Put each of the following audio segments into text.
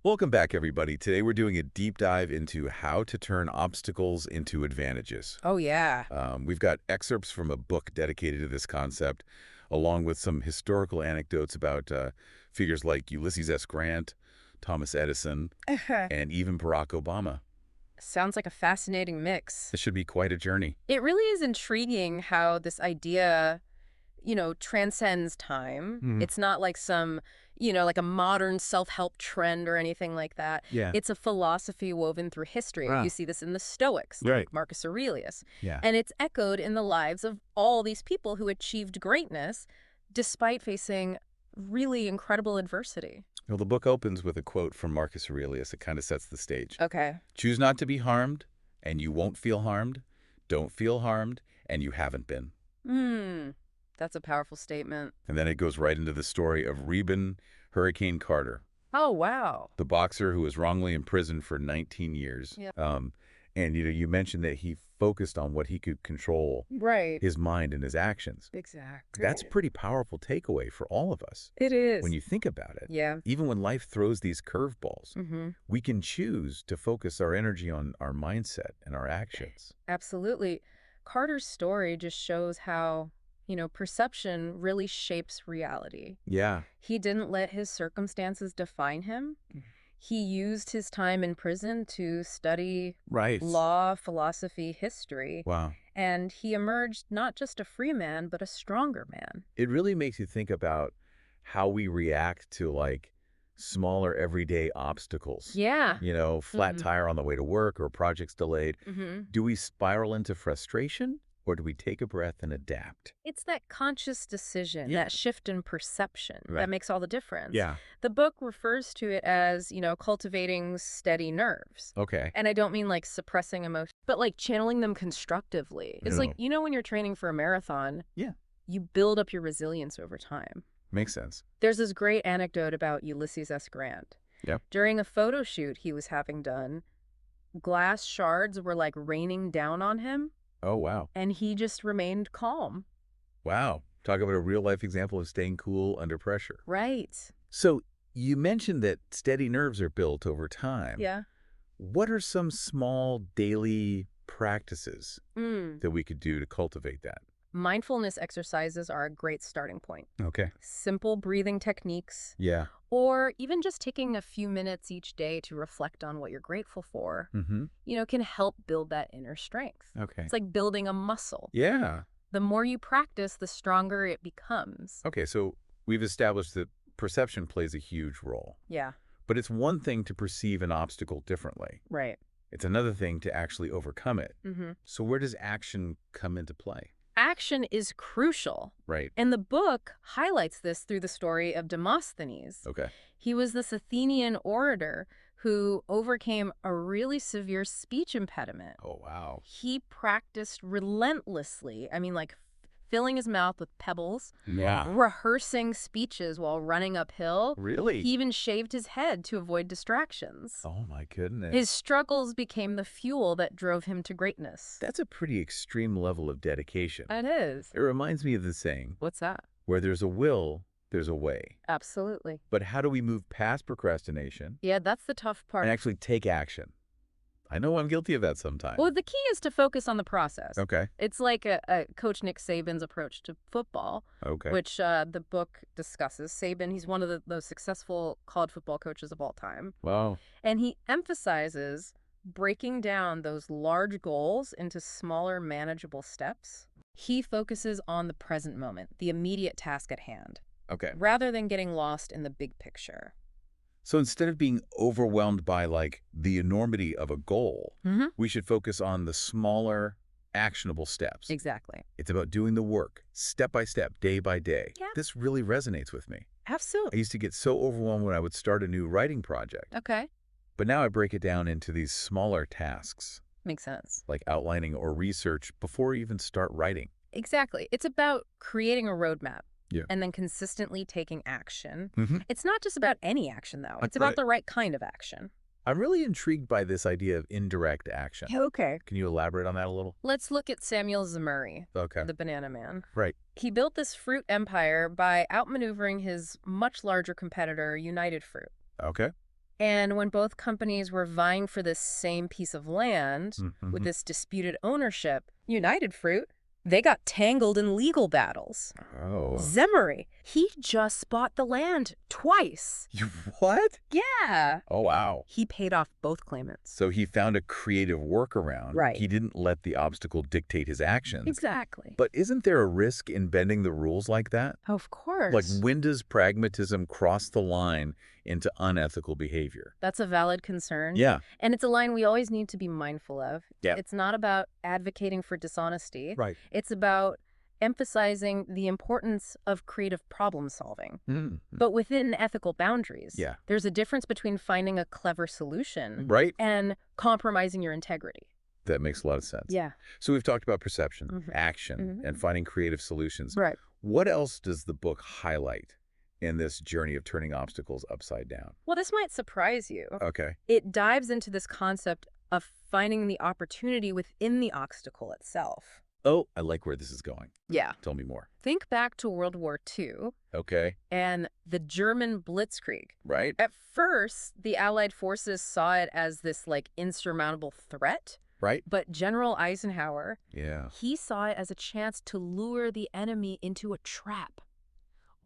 Welcome back, everybody. Today we're doing a deep dive into how to turn obstacles into advantages. Oh, yeah. We've got excerpts from a book dedicated to this concept, along with some historical anecdotes about figures like Ulysses S. Grant, Thomas Edison, and even Barack Obama. Sounds like a fascinating mix. This should be quite a journey. It really is intriguing how this idea, transcends time. Mhm. It's not like some, like a modern self-help trend or anything like that. Yeah. It's a philosophy woven through history. Ah. You see this in the Stoics, Right. like Marcus Aurelius. Yeah. And it's echoed in the lives of all these people who achieved greatness despite facing really incredible adversity. Well, the book opens with a quote from Marcus Aurelius. It kind of sets the stage. Okay. Choose not to be harmed, and you won't feel harmed. Don't feel harmed, and you haven't been. That's a powerful statement. And then it goes right into the story of Reuben Hurricane Carter, Oh, wow. the boxer who was wrongly imprisoned for 19 years. Yeah. And you mentioned that he focused on what he could control, Right. his mind and his actions. Exactly. That's a pretty powerful takeaway for all of us It is. when you think about it. Yeah. Even when life throws these curveballs, Mm-hmm. we can choose to focus our energy on our mindset and our actions. Absolutely. Carter's story just shows how, perception really shapes reality. Yeah. He didn't let his circumstances define him. He used his time in prison to study Right. law, philosophy, history, Wow. and he emerged not just a free man, but a stronger man. It really makes you think about how we react to smaller everyday obstacles. Yeah. Flat tire on the way to work or projects delayed. Mm-hmm. Do we spiral into frustration or do we take a breath and adapt? It's that conscious decision, Yeah. that shift in perception Right. that makes all the difference. Yeah. The book refers to it as, cultivating steady nerves. Okay. And I don't mean like suppressing emotion, but like channeling them constructively. It's like, when you're training for a marathon, Yeah. you build up your resilience over time. Makes sense. There's this great anecdote about Ulysses S. Grant. Yep. During a photo shoot he was having done, glass shards were like raining down on him, Oh, wow. and he just remained calm. Wow. Talk about a real life example of staying cool under pressure. Right. So you mentioned that steady nerves are built over time. Yeah. What are some small daily practices Mm. that we could do to cultivate that? Mindfulness exercises are a great starting point. Okay. Simple breathing techniques, Yeah. or even just taking a few minutes each day to reflect on what you're grateful for, Mm-hmm. can help build that inner strength. Okay. It's like building a muscle. Yeah. The more you practice, the stronger it becomes. Okay, so we've established that perception plays a huge role. Yeah, But it's one thing to perceive an obstacle differently. right. It's another thing to actually overcome it. Mm-hmm. So where does action come into play? Action is crucial. Right. And the book highlights this through the story of Demosthenes. Okay. He was this Athenian orator who overcame a really severe speech impediment. Oh, wow. He practiced relentlessly. I mean, like filling his mouth with pebbles, Yeah. rehearsing speeches while running uphill. Really? He even shaved his head to avoid distractions. Oh, my goodness. His struggles became the fuel that drove him to greatness. That's a pretty extreme level of dedication. It is. It reminds me of the saying, What's that? where there's a will, there's a way. Absolutely. But how do we move past procrastination Yeah, that's the tough part. and actually take action? I know I'm guilty of that sometimes. Well, the key is to focus on the process. Okay. It's like a Coach Nick Saban's approach to football, Okay. which the book discusses. Saban, he's one of the most successful college football coaches of all time. Wow. And he emphasizes breaking down those large goals into smaller, manageable steps. He focuses on the present moment, the immediate task at hand, Okay. rather than getting lost in the big picture. So instead of being overwhelmed by the enormity of a goal, we should focus on the smaller, actionable steps. Exactly. It's about doing the work, step by step, day by day. Yeah. This really resonates with me. I Absolutely. used to get so overwhelmed when I would start a new writing project. Okay. But now I break it down into these smaller tasks, Makes sense. like outlining or research before I even start writing. Exactly. It's about creating a roadmap. Yeah. And then consistently taking action. Mm-hmm. It's not just about any action, though. It's Right. about the right kind of action. I'm really intrigued by this idea of indirect action. Okay. Can you elaborate on that a little? Let's look at Samuel Zemurray, Okay. the banana man. Right. He built this fruit empire by outmaneuvering his much larger competitor, United Fruit. Okay. And when both companies were vying for this same piece of land with this disputed ownership, United Fruit, they got tangled in legal battles. Oh. Zemery, he just bought the land twice. You what? Yeah. Oh, wow. He paid off both claimants. So he found a creative workaround. Right. He didn't let the obstacle dictate his actions. Exactly. But isn't there a risk in bending the rules like that? Of course. Like, when does pragmatism cross the line into unethical behavior? That's a valid concern. Yeah. And it's a line we always need to be mindful of. Yeah. It's not about advocating for dishonesty. Right. It's about emphasizing the importance of creative problem solving, but within ethical boundaries. Yeah. There's a difference between finding a clever solution Right? and compromising your integrity. That makes a lot of sense. Yeah. So we've talked about perception, action, and finding creative solutions. Right. What else does the book highlight in this journey of turning obstacles upside down? Well, this might surprise you. Okay. It dives into this concept of finding the opportunity within the obstacle itself. Oh, I like where this is going. Yeah. Tell me more. Think back to World War II Okay. and the German Blitzkrieg. Right? At first, the Allied forces saw it as this, like, insurmountable threat. Right? But General Eisenhower, Yeah. he saw it as a chance to lure the enemy into a trap,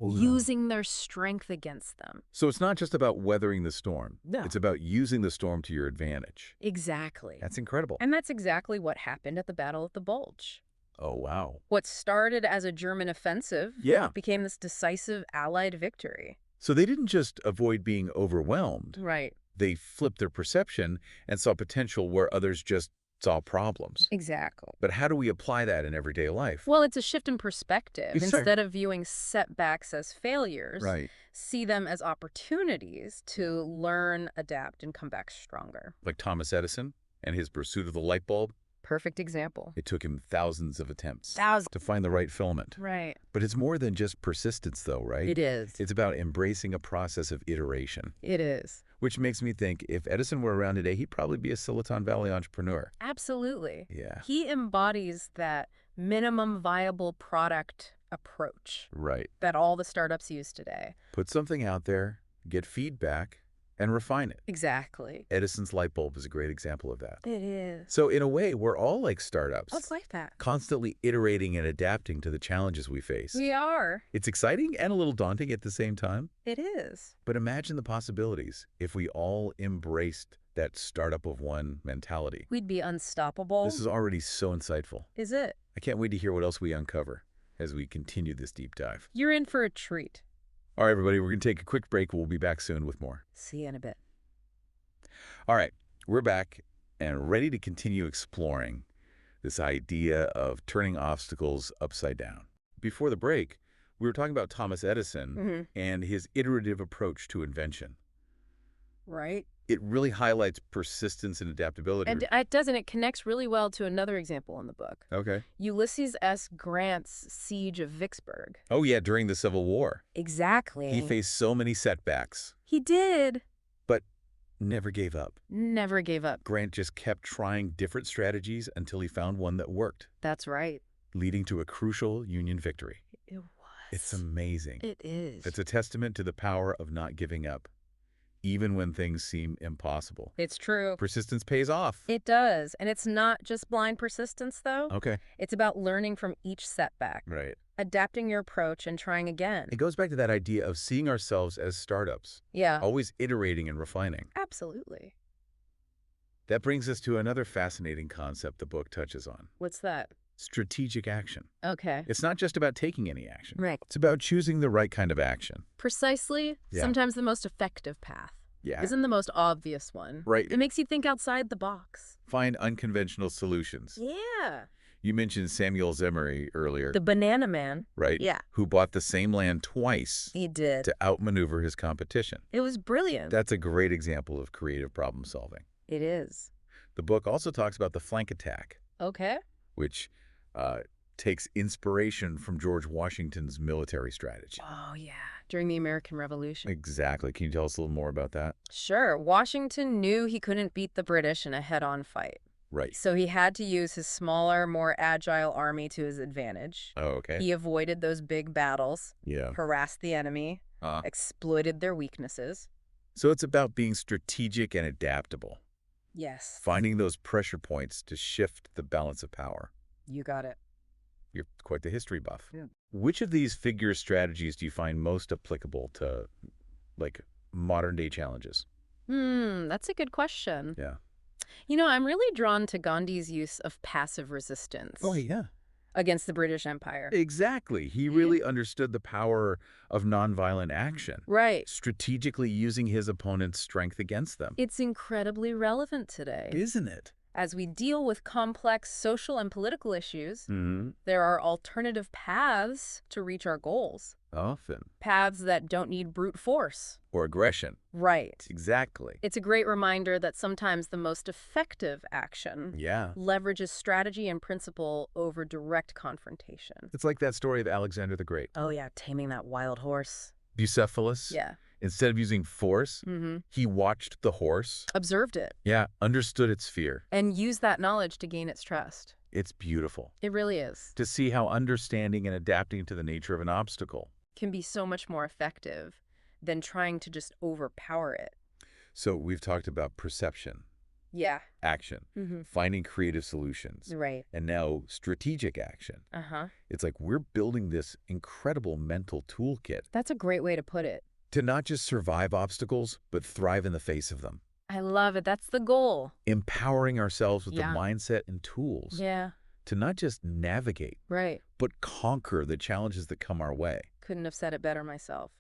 Oh, using their strength against them. So it's not just about weathering the storm. No. It's about using the storm to your advantage. Exactly. That's incredible. And that's exactly what happened at the Battle of the Bulge. Oh, wow. What started as a German offensive Yeah. became this decisive Allied victory. So they didn't just avoid being overwhelmed. Right. They flipped their perception and saw potential where others just saw problems. Exactly. But how do we apply that in everyday life? Well, it's a shift in perspective. Yes, sir. Instead of viewing setbacks as failures, Right. see them as opportunities to learn, adapt, and come back stronger. Like Thomas Edison and his pursuit of the light bulb. Perfect example. It took him thousands of attempts Thousands. to find the right filament. Right. But it's more than just persistence, though, right? It is. It's about embracing a process of iteration. It is. Which makes me think if Edison were around today, he'd probably be a Silicon Valley entrepreneur. Absolutely. Yeah. He embodies that minimum viable product approach Right. that all the startups use today. Put something out there, get feedback, and refine it. Exactly. Edison's light bulb is a great example of that. It is. So in a way, we're all like startups. Oh, it's like that. Constantly iterating and adapting to the challenges we face. We are. It's exciting and a little daunting at the same time. It is. But imagine the possibilities if we all embraced that startup of one mentality. We'd be unstoppable. This is already so insightful. Is it? I can't wait to hear what else we uncover as we continue this deep dive. You're in for a treat. All right, everybody, we're going to take a quick break. We'll be back soon with more. See you in a bit. All right, we're back and ready to continue exploring this idea of turning obstacles upside down. Before the break, we were talking about Thomas Edison and his iterative approach to invention. Right. It really highlights persistence and adaptability. And it connects really well to another example in the book. Okay. Ulysses S. Grant's siege of Vicksburg. Oh, yeah, during the Civil War. Exactly. He faced so many setbacks, He did. but never gave up. Never gave up. Grant just kept trying different strategies until he found one that worked, That's right. leading to a crucial Union victory. It was. It's amazing. It is. It's a testament to the power of not giving up, even when things seem impossible. It's true. Persistence pays off. It does. And it's not just blind persistence, though. Okay. It's about learning from each setback, Right. adapting your approach, and trying again. It goes back to that idea of seeing ourselves as startups, Yeah. always iterating and refining. Absolutely. That brings us to another fascinating concept the book touches on: What's that? strategic action. Okay. It's not just about taking any action. Right. It's about choosing the right kind of action. Precisely. Yeah. Sometimes the most effective path Yeah. isn't the most obvious one. Right. It makes you think outside the box. Find unconventional solutions. Yeah. You mentioned Samuel Zemery earlier, The banana man. right? Yeah. Who bought the same land twice He did. to outmaneuver his competition. It was brilliant. That's a great example of creative problem solving. It is. The book also talks about the flank attack, Okay. which takes inspiration from George Washington's military strategy. Oh, yeah. During the American Revolution. Exactly. Can you tell us a little more about that? Sure. Washington knew he couldn't beat the British in a head-on fight. Right. So he had to use his smaller, more agile army to his advantage. Oh, okay. He avoided those big battles, Yeah. harassed the enemy, exploited their weaknesses. So it's about being strategic and adaptable, Yes. finding those pressure points to shift the balance of power. You got it. You're quite the history buff. Yeah. Which of these figure strategies do you find most applicable to, like, modern-day challenges? That's a good question. Yeah. I'm really drawn to Gandhi's use of passive resistance Oh, yeah. against the British Empire. Exactly. He really understood the power of nonviolent action, Right. strategically using his opponent's strength against them. It's incredibly relevant today. Isn't it? As we deal with complex social and political issues, Mm-hmm. there are alternative paths to reach our goals. Often. Paths that don't need brute force. Or aggression. Right. Exactly. It's a great reminder that sometimes the most effective action Yeah. leverages strategy and principle over direct confrontation. It's like that story of Alexander the Great. Oh yeah, taming that wild horse. Bucephalus. Yeah. Instead of using force, he watched the horse. Observed it. Yeah, understood its fear. And used that knowledge to gain its trust. It's beautiful It really is. to see how understanding and adapting to the nature of an obstacle. Can be so much more effective than trying to just overpower it. So we've talked about perception, Yeah. action, finding creative solutions, Right. and now strategic action. Uh-huh. It's like we're building this incredible mental toolkit That's a great way to put it. to not just survive obstacles, but thrive in the face of them. I love it. That's the goal. Empowering ourselves with Yeah. the mindset and tools Yeah. to not just navigate, Right. but conquer the challenges that come our way. Couldn't have said it better myself.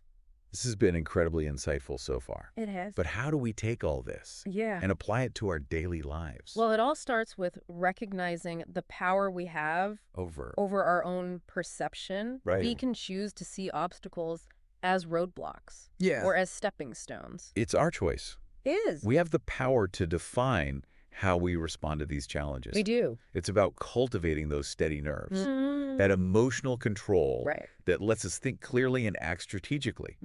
This has been incredibly insightful so far. It has. But how do we take all this Yeah. and apply it to our daily lives? Well, it all starts with recognizing the power we have over our own perception. Right. We can choose to see obstacles as roadblocks. Yeah. Or as stepping stones. It's our choice. It is. We have the power to define how we respond to these challenges. We do. It's about cultivating those steady nerves, Mm. that emotional control Right. that lets us think clearly and act strategically.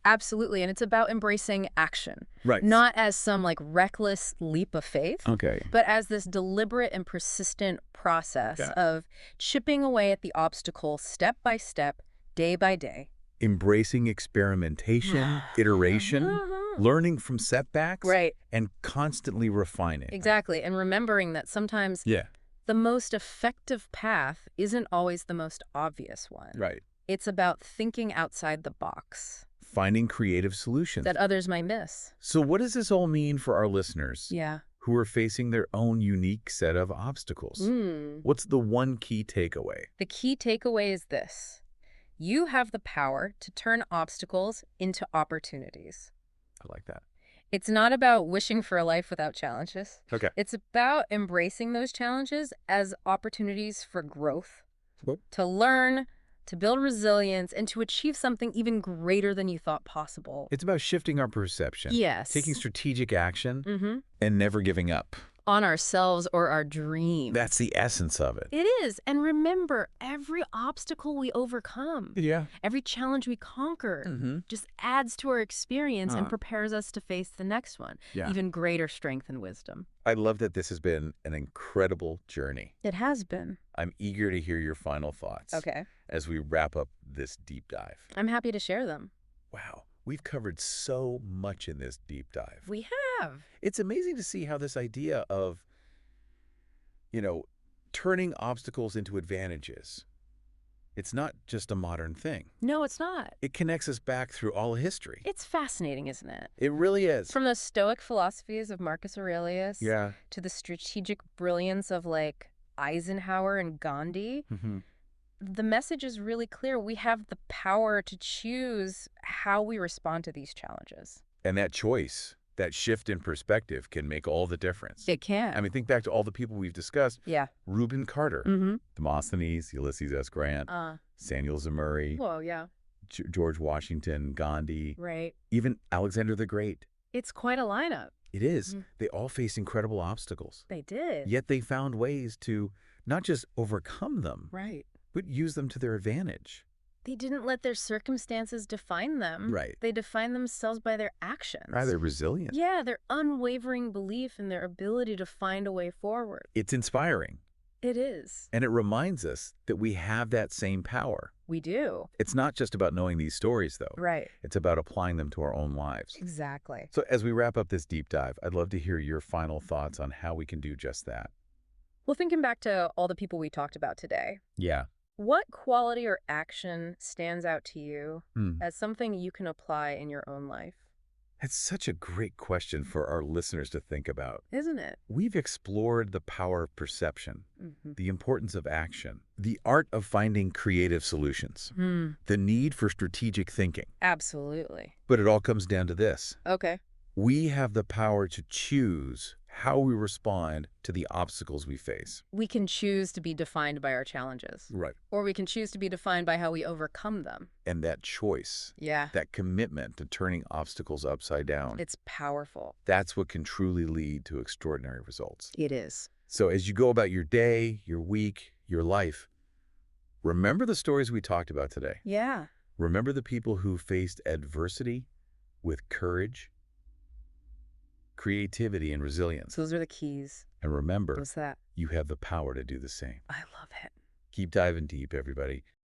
Absolutely. And it's about embracing action. Right. Not as some reckless leap of faith. Okay. But as this deliberate and persistent process of chipping away at the obstacle step by step, day by day. Embracing experimentation, iteration, learning from setbacks, Right. and constantly refining. Exactly. And remembering that sometimes the most effective path isn't always the most obvious one. Right. It's about thinking outside the box Finding creative solutions. that others might miss. So what does this all mean for our listeners Yeah. who are facing their own unique set of obstacles? What's the one key takeaway? The key takeaway is this. You have the power to turn obstacles into opportunities. I like that. It's not about wishing for a life without challenges. Okay. It's about embracing those challenges as opportunities for growth, to learn, to build resilience, and to achieve something even greater than you thought possible. It's about shifting our perception. Yes. Taking strategic action and never giving up. On ourselves or our dreams. That's the essence of it. It is. And remember, every obstacle we overcome, every challenge we conquer, just adds to our experience and prepares us to face the next one. Even greater strength and wisdom. I love that this has been an incredible journey. It has been. I'm eager to hear your final thoughts as we wrap up this deep dive. I'm happy to share them. Wow. We've covered so much in this deep dive. We have. It's amazing to see how this idea of, turning obstacles into advantages, it's not just a modern thing. No, it's not. It connects us back through all history. It's fascinating, isn't it? It really is. From the Stoic philosophies of Marcus Aurelius to the strategic brilliance of Eisenhower and Gandhi. The message is really clear. We have the power to choose how we respond to these challenges. And that choice, that shift in perspective can make all the difference. It can. I mean, think back to all the people we've discussed. Yeah. Reuben Carter, Demosthenes, Ulysses S. Grant, Samuel Zemurray, Whoa, yeah. George Washington, Gandhi, Right. even Alexander the Great. It's quite a lineup. It is. They all face incredible obstacles. They did. Yet they found ways to not just overcome them, Right. but use them to their advantage. They didn't let their circumstances define them. Right. They defined themselves by their actions. Right, they're resilient. Yeah, their unwavering belief in their ability to find a way forward. It's inspiring. It is. And it reminds us that we have that same power. We do. It's not just about knowing these stories, though. Right. It's about applying them to our own lives. Exactly. So as we wrap up this deep dive, I'd love to hear your final thoughts on how we can do just that. Well, thinking back to all the people we talked about today, Yeah. what quality or action stands out to you Hmm. as something you can apply in your own life? It's such a great question for our listeners to think about. Isn't it? We've explored the power of perception, Mm-hmm. the importance of action, the art of finding creative solutions, the need for strategic thinking. Absolutely. But it all comes down to this. Okay. We have the power to choose how we respond to the obstacles we face. We can choose to be defined by our challenges. Right. Or we can choose to be defined by how we overcome them. And that choice, Yeah. that commitment to turning obstacles upside down, It's powerful. that's what can truly lead to extraordinary results. It is. So as you go about your day, your week, your life, remember the stories we talked about today. Yeah. Remember the people who faced adversity with courage, creativity, and resilience. Those are the keys. And remember, What's that? you have the power to do the same. I love it. Keep diving deep, everybody.